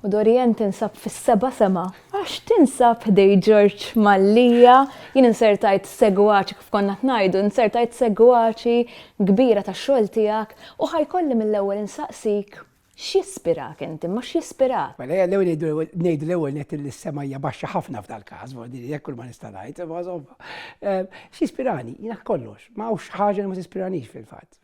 U Dorien tinsab fis-seba' sema, għax tinsab ħdej George Mallija, jien insertajt segwaċi kif konna ngħidu, insertajt segwaċi kbira tax-xogħol tiegħek u ħajkolli mill-ewwel insaqsik x'jispirak inti, ma x'jispirak? Mela l-ewwel ngħidu l-ewwel net li s-sema hija baxxa ħafna f'dal każ, jekk kull ma nista' ngħid, imma żomma. X'jispirani? Jiena kollox, ma hawnx ħaġa li ma tispiranix fil-fatt.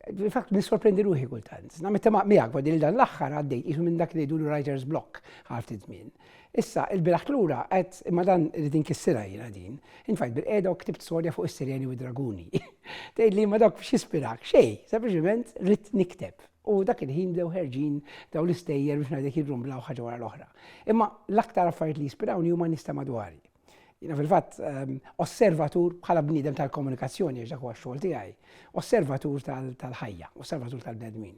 Fil-fatt nissorprendi ruħi kultant. Nametta miegħek għaddi li dan l-aħħar għaddejt isu minn dak li jgħidu writer's block ħaftit żmien. Issa il-bilaħ lura qed imma dan irid inkissirha jiena din. Infajt bil-qiegħda u ktibt storja fuq is-Sirjani u d-Draguni. Tgħid li ma dak x'ispirak xejn, sempliċement rid nikteb. U dak il-ħin bdew ħerġin daw l-istejjer biex ngħidlek jirrumblaw ħaġa wara l-oħra. Imma l-aktar affarijiet li jispirawni huma nista' madwari. Jiena fil-fatt osservatur bħala bniedem tal-komunikazzjoni għax dak huwa x-xogħol tiegħi, osservatur tal-ħajja, osservatur tal-bnedmin.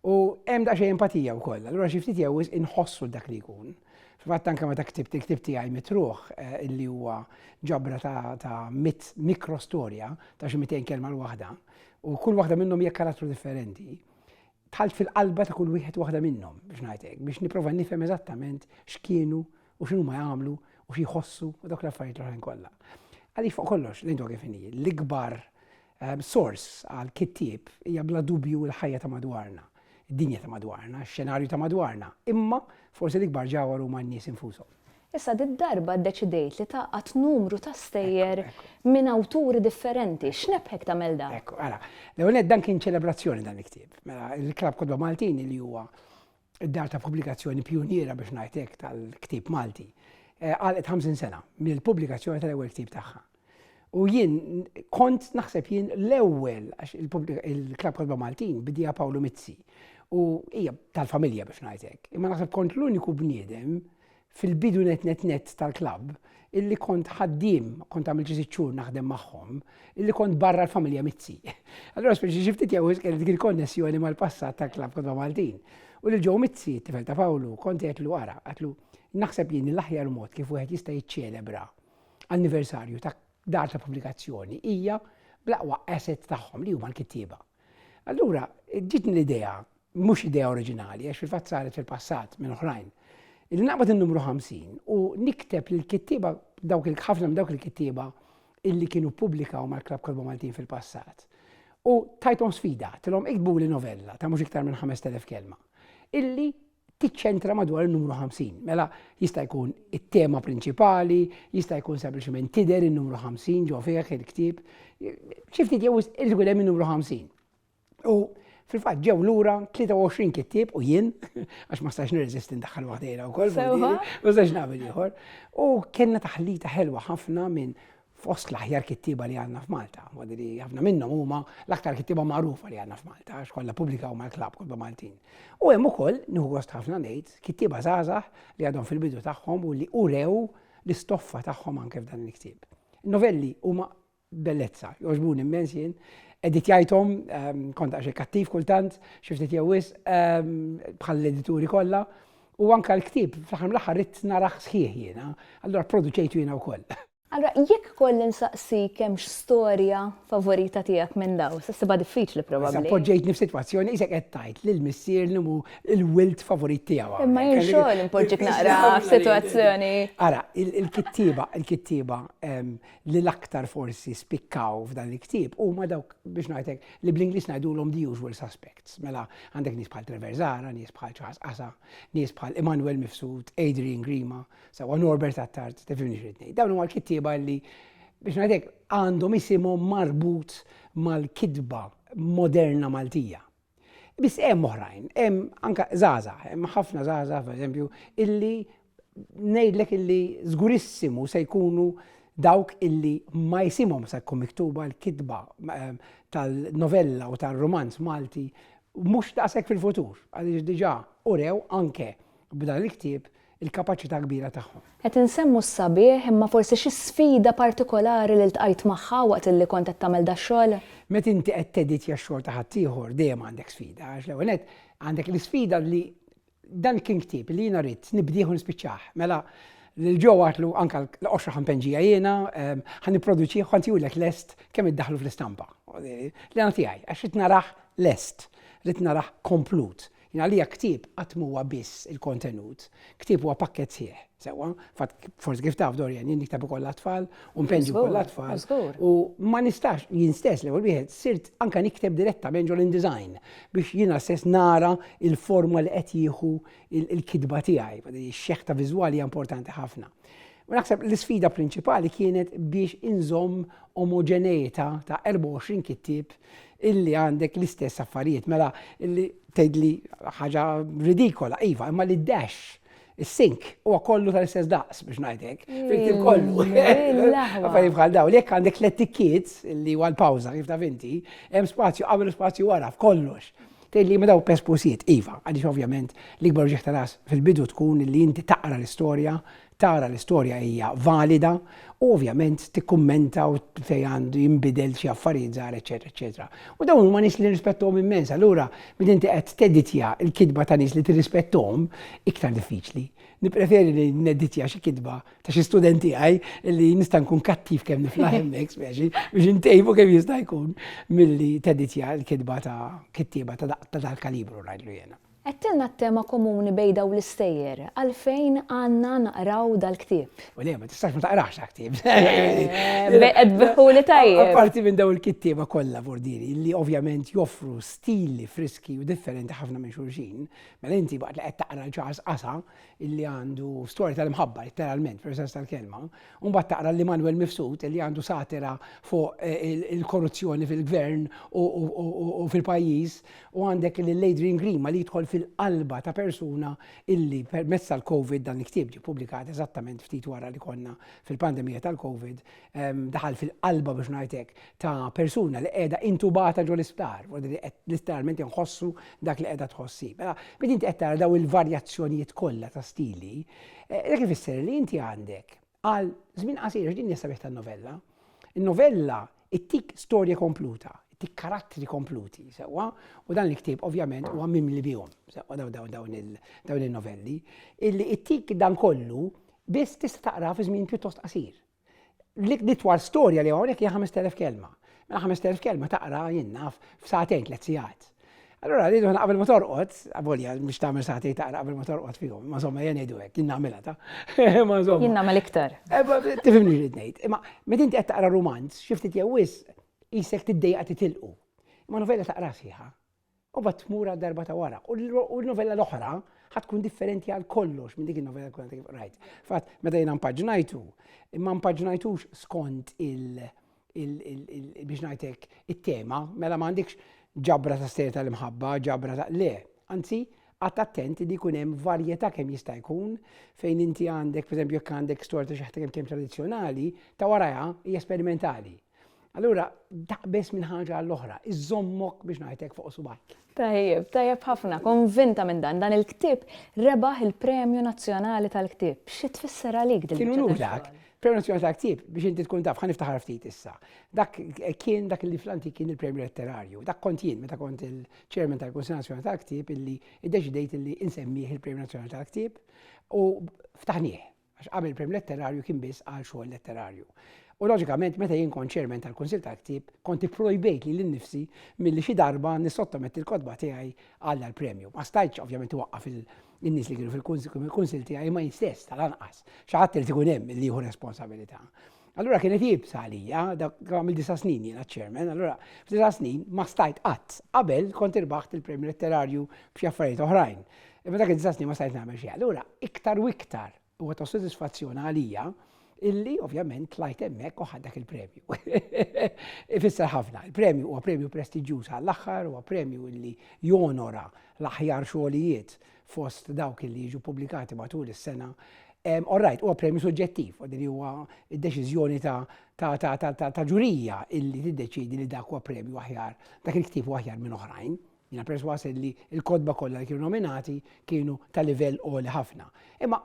U hemm daqsxejn empatija wkoll, allura xi ftit jew inħossu dak li jkun. Fil-fatt anke meta ktibt il-ktib tiegħi Mitruħ illi huwa ġabra ta' mikrostorja ta' xi 200 kelma l-waħda u kull waħda minnhom hija karattru differenti. Tħalt fil-qalba ta' kull wieħed waħda minnhom biex ngħidlek, biex nipprova nifhem eżattament x'kienu u x'inhuma jagħmlu u xi jħossu u dak l-affarijiet l-oħrajn kollha. Għaliex fuq kollox l-intu kif inhi, l-ikbar source għal kittieb hija bla dubju l-ħajja ta' madwarna, id-dinja ta' madwarna, x-xenarju ta' madwarna, imma forsi l-ikbar ġawar huma n-nies infushom. Issa darba ddeċidejt li taqgħod numru ta' stejjer minn awturi differenti. X'nebħek tagħmel dan? Ekku, ara, l-ewwel dan kien ċelebrazzjoni dan il-ktieb. Mela il-Klabb Kodba Maltin li huwa id-dar ta' pubblikazzjoni pjuniera biex ngħid hekk tal-ktieb Malti. Għalet 50 sena mill-pubblikazzjoni tal-ewwel ktieb tagħha. U jien kont naħseb jien l-ewwel għax il-Klabb Kodba Maltin bidija Pawlu Mizzi u hija tal-familja biex ngħid hekk. Imma naħseb kont l-uniku bniedem fil-bidu net tal-klabb illi kont ħaddiem, kont għamil ġi xhur naħdem magħhom, illi kont barra l-familja Mizzi. Allura speċi xi ftit jew kienet dik il-konnessjoni mal-passat tal-Klabb Kodba Maltin. U lil ġew Mizzi, tifel ta' Pawlu, kont qedlu ara, qatlu naħseb jien l-aħjar mod kif wieħed jista' jiċċelebra anniversarju ta' dar ta' pubblikazzjoni hija bl-aqwa asset tagħhom li huma l-kittieba. Allura ġitni l-idea, mhux idea oriġinali, għax fil-fatt saret fil-passat minn oħrajn, illi naqbad in-numru 50 u nikteb lill-kittieba ħafna minn dawk il-kittieba illi kienu ppubblikaw mal-Klabb Kodba Maltin fil-passat. U tajthom sfida, tilhom iktbu li novella ta' mhux iktar minn 5000 kelma illi tiċċentra madwar il-numru 50. Mela jista' jkun it-tema prinċipali, jista' jkun sempliċement tidher in-numru 50 ġo fih il-ktieb. Xi ftit jew irid ikun hemm in-numru 50. U fil-fatt ġew lura 23 kittieb u jien għax ma stax nirreżisti ndaħħal waħdejna wkoll, ma stax nagħmel ieħor. U kellna taħlita ħelwa ħafna minn fost l-aħjar kittieba li għandna f'Malta. Wadri ħafna minnhom huma l-aktar kittieba magħrufa li għandna f'Malta għax kollha pubblikaw mal-Klabb Kodba Maltin. U hemm ukoll nieħu gost ħafna ngħid kittieba żgħażagħ li għadhom fil-bidu tagħhom u li urew l-istoffa tagħhom anke f'dan il-ktieb. In-novelli huma bellezza, jogħġbuni immens jien, editjajthom kont għax kattiv kultant, xi ftit jewwis bħal l-edituri kollha u anke l-ktieb fl-aħħar mill-aħħar rid narah sħiħ jiena, allura pproduċejtu jiena wkoll. Allora, jekk kolli nsaqsik hemm storja favorita tiegħek minn daw, s'siba diffiċli probabbli. Poġġejtni f'sitwazzjoni isek qed tgħid lil missier li hu l-wilt favorit tiegħu. Imma jien xogħol impoġġik naqra f'sitwazzjoni. Ara, il-kittieba li l-aktar forsi spikkaw f'dan il-ktieb huma dawk biex ngħidlek li bl-Ingliż ngħidulhom the usual suspects. Mela għandek nies bħal Trevor Zara, nies bħal Charles Asa, nies bħal Emmanuel Mifsud, Adrian Grima, sewa Norbert Attard, tifhimni x'rid ngħid. Dawn huma l-kittieba li biex ngħidlek għandhom isimhom marbut mal-kidba moderna Maltija. Biss hemm oħrajn, hemm anke żgħażagħ, hemm ħafna żgħażagħ pereżempju illi ngħidlek illi żgurissimu se jkunu dawk illi ma jisimhom se tkun miktuba l-kidba tal-novella u tar-romanz Malti mhux daqshekk fil-futur, għaliex diġà urew anke b'dan il-ktieb il-kapaċità kbira tagħhom. Qed insemmu s-sabiħ imma forsi xi sfida partikolari li ltqajt magħha waqt illi kont qed tagħmel dax-xogħol? Meta inti qed teditja x-xogħol ta' ħadd ieħor dejjem għandek sfida, għax l-ewwel nett għandek l-isfida li dan kien ktieb li jiena rrid nibdieħu nispiċċah. Mela l-ġew għatlu anke l-qoxra ħampenġija jiena ħanipproduċih ħantijulek lest kemm iddaħħlu fl-istampa. Li għana tiegħi għax rid naraħ lest, rid naraħ komplut. Jina għalija ktib qatt huwa biss il-kontenut, ktib huwa pakket sieħ. Sewa, forsi kif taf Dorjan, jien niktab ukoll l-atfal, u mpenġi ukoll l-atfal. U ma nistax jien stess l-ewwel wieħed sirt anke nikteb direttament ġol InDesign biex jiena stess nara il-forma li qed jieħu il-kitba tiegħi, x-xeħta viżwali hija importanti ħafna. U naħseb l-isfida prinċipali kienet biex inżomm omoġenejta ta' 24 kittib illi għandek l-istess affarijiet. Mela illi tgħidli ħaġa ridikola, iva, imma li dash is-sink huwa kollu tal-istess daqs biex ngħidlek. Fil kollu. Affarijiet bħal dawn. Jekk għandek l-ettikkiet li huwa l-pawża kif taf inti, hemm spazju qabel u spazju wara f'kollox. Tgħidli ma daw pespusijiet, iva, għaliex ovvjament l-ikbar ġieħ tal-ras fil-bidu tkun li inti taqra l-istorja, tara l-istorja hija valida, u ovvjament tikkummenta u fej għandu jinbidel xi affarijiet żgħar, eċetera, eċetera. U dawn huma nies li nirrispettuhom immens, allura meta inti qed tedditja l-kitba ta' nies li tirrispettuhom iktar diffiċli. Nippreferi li nedditja xi kitba ta' xi studenti tiegħi li nista' nkun kattiv kemm nifla hemmhekk speċi biex intejbu kemm jista' jkun milli tedditja l-kitba ta' kittieba ta' dal-kalibru ngħidlu jiena. Għettilna t-tema komuni bej daw l-istejjer, għalfejn għanna naqraw dal-ktib? U le, ma tistax ma taqrax ktib. Qed beħu li tajjeb. Apparti minn daw il-kittieba kollha bordiri, li ovvjament joffru stili friski u differenti ħafna minn xulxin, mela inti baqgħet li qed taqra Charles Qasa illi għandu storja tal-imħabba letteralment, per tal-kelma, u mbagħad taqra l-Emanuel Mifsud illi għandu satira fuq il-korruzzjoni fil-gvern u fil-pajjiż, u għandek l-Adrian Grima li jidħol fil-qalba ta' persuna illi permezz tal-Covid dan il-ktieb ġie pubblikat eżattament ftit wara li konna fil-pandemija tal-Covid, daħal fil-qalba biex ngħidlek ta' persuna li qiegħda intubata ġol l-isptar, li literalment inħossu dak li qiegħda tħossi. Mela bid inti qed tara daw il-varjazzjonijiet kollha ta' stili, dak ifisser li inti għandek għal żmien qasir din hija sabiħ tan-novella. In-novella ittik storja kompluta, ittik karattri kompluti, sewa, u dan l-ktib ovvjament huwa mimli bihom, sewa dawn il-novelli, illi ittik dan kollu biss tista' taqra fi żmien pjuttost qasir. L-itwal storja li hawnhekk hija 5,000 kelma. Mela 5,000 kelma taqra jinnna f'sagħtejn 3 sigħat. Allora rridu qabel ma torqod, avolja mhux tagħmel sagħtejn taqra qabel ma torqod fihom, ma insomma jien ngħidu hekk, jien nagħmilha ta'. Jien nagħmel iktar. Tifhimni x'rid ngħid. Imma meta inti qed taqra romanz, xi ftit jew wisq jisek tiddejqa titilqu. Ma novella taqra sieħa. U bad tmur darba ta' wara. U l-novella l-oħra ħatkun differenti għal kollox minn dik il-novella tkun kif rajt. Fatt meta jiena mpaġġnajtu, imma mpaġġnajtux skont biex ngħidlek it-tema, mela m'għandekx ġabra ta' sterja tal-imħabba, ġabra ta' le. Anzi, għat attenti li jkun hemm varjetà kemm jista' jkun fejn inti għandek, pereżempju jekk għandek storja ta' xi ħaġa kemm tradizzjonali, ta' warajha hija sperimentali. Allura, daqbess minn ħaġa għall-oħra, iżommok biex ngħidlek fuq subajk. Tajjeb ħafna, konvinta minn dan il-ktib rebaħ il-Premju Nazzjonali tal-Ktib. Xi tfisser għalik din? Kienu nulak, Premju Nazzjonali tal-Ktib biex inti tkun taf, ħaniftaħar ftit issa. Dak li fl-antik kien il-Premju Letterarju. Dak kont jien meta kont il-Chairman tal-Kunsill Nazzjonali tal-Ktib illi iddeċidejt illi insemmih il-Premju Nazzjonali tal-Ktib u ftaħnieh. Għax qabel il-Premju Letterarju kien biss għal xogħol letterarju. U loġikament, meta jien kont chairman tal-Kunsill tal-Ktib, kont ipprojbejt li l-nifsi milli xi darba nissottometti l-kodba tiegħi għall premju. Ma stajtx ovvjament waqqaf in-nies li kienu fil-Kunsill tiegħi ma jistess tal-anqas. Xi ħadd irid ikun hemm li jieħu responsabilità. Allura kienet jibsa għalija, dak għamil 9 snin jiena chairman, allura f'9 snin ma stajt qatt qabel kont irbaħt il-Premju Letterarju b'xi affarijiet oħrajn. Imma dak 9 snin ma stajt nagħmel xi. Allura iktar u iktar huwa ta' sodisfazzjon għalija illi ovvjament tlajt hemmhekk u ħaddak il-premju. Ifisser ħafna. Il-premju huwa premju prestiġjuż għall-aħħar, huwa premju illi jonora l-aħjar xogħlijiet fost dawk illi jiġu pubblikati matul is-sena. Orrajt, huwa premju soġġettiv, u din huwa d-deċiżjoni ta' ġurija illi tiddeċidi li dak huwa premju aħjar, dak il-ktieb huwa aħjar minn oħrajn. Jiena perswas illi l-kodba kollha li kienu nominati kienu ta' livell għoli ħafna. Imma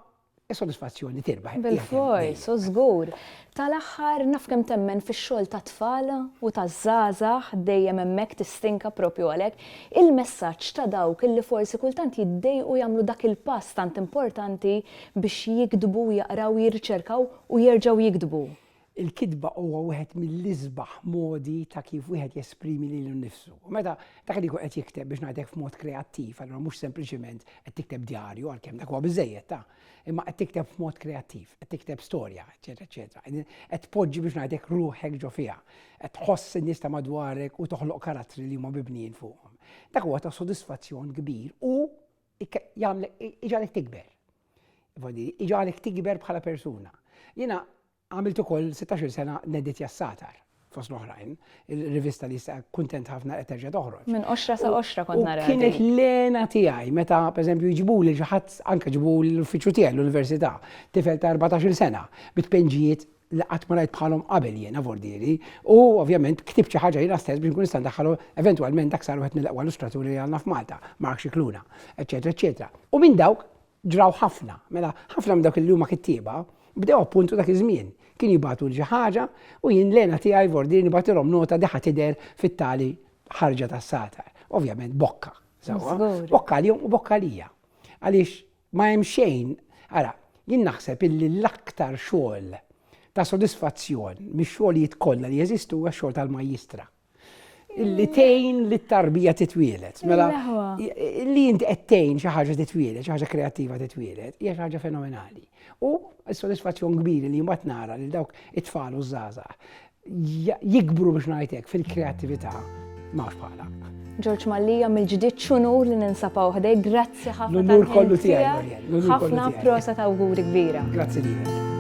is-sodisfazzjoni tirbaħ. Bil-fors, u żgur. Tal-aħħar naf kemm temmen fix-xogħol ta' tfal u taż-żgħażagħ dejjem hemmhekk tistinka propju għalhekk il-messaġġ ta' dawk illi forsi kultant jiddejqu jagħmlu dak il-pass tant importanti biex jikdbu, jaqraw, jirriċerkaw u jerġgħu jikdbu. il-kidba huwa wieħed mill-isbaħ modi ta' kif wieħed jesprimi lilu nnifsu. U meta dak li jkun qed jikteb biex ngħidlek f'mod kreattiv, allura mhux sempliċement qed tikteb djarju għalkemm dak huwa biżejjed ta' imma qed tikteb f'mod kreattiv, qed tikteb storja, eċetera, eċetera. Qed tpoġġi biex ngħidlek ruħek ġo fiha, qed tħoss in-nies ta' madwarek u toħloq karattri li huma mibnijin fuqhom. Dak huwa ta' sodisfazzjon kbir u iġalek tikber. Iġalek tikber bħala persuna. Jiena għamilt ukoll 16 sena Nedit Jassatar fost l-oħrajn, il-rivista li issa kuntent ħafna qed terġa' toħroġ. Minn 10 sa 10 kont nara. Kienet lena tiegħi meta pereżempju jġibuli xi ħadd anke ġibu l-uffiċċju tiegħi l-università, tifel ta' 14-il sena bit-penġijiet li qatt ma rajt bħalhom qabel jiena vordieri u ovvjament ktibt xi ħaġa jiena stess biex nkun nista' ndaħħalu eventwalment dak sar wieħed mill-aqwa illustraturi għandna f'Malta, Mark Xikluna, eċetera, eċetera. U minn dawk ġraw ħafna, mela ħafna minn dawk li huma kittieba bdew appuntu dak iż-żmien. Kien jibatu xi ħaġa u jien lena tiegħi vordieri nibatilhom nota diħa tidher fit-tali ħarġa tas-satar. Ovvjament bokka, bokka lihom u bokka lija. Għaliex ma hemm xejn, ara, jien naħseb illi l-aktar xogħol ta' sodisfazzjon mix-xogħlijiet kollha li jeżistu huwa x-xogħol tal-majjistra. Illi tgħin li t-tarbija titwielet. Mela li inti qed tgħin xi ħaġa titwielet, xi ħaġa kreattiva titwielet, hija xi ħaġa fenomenali. U s-sodisfazzjon kbiri li mbagħad nara li dawk it-tfal u żgħażagħ jikbru biex ngħidlek fil-kreattività m'hawnx bħala. George Mallia mill-ġdid x'unur li ninsabaw ħdej, grazzi ħafna. L-unur kollu tiegħi. Ħafna prosa ta' awguri kbira. Grazzi lilek.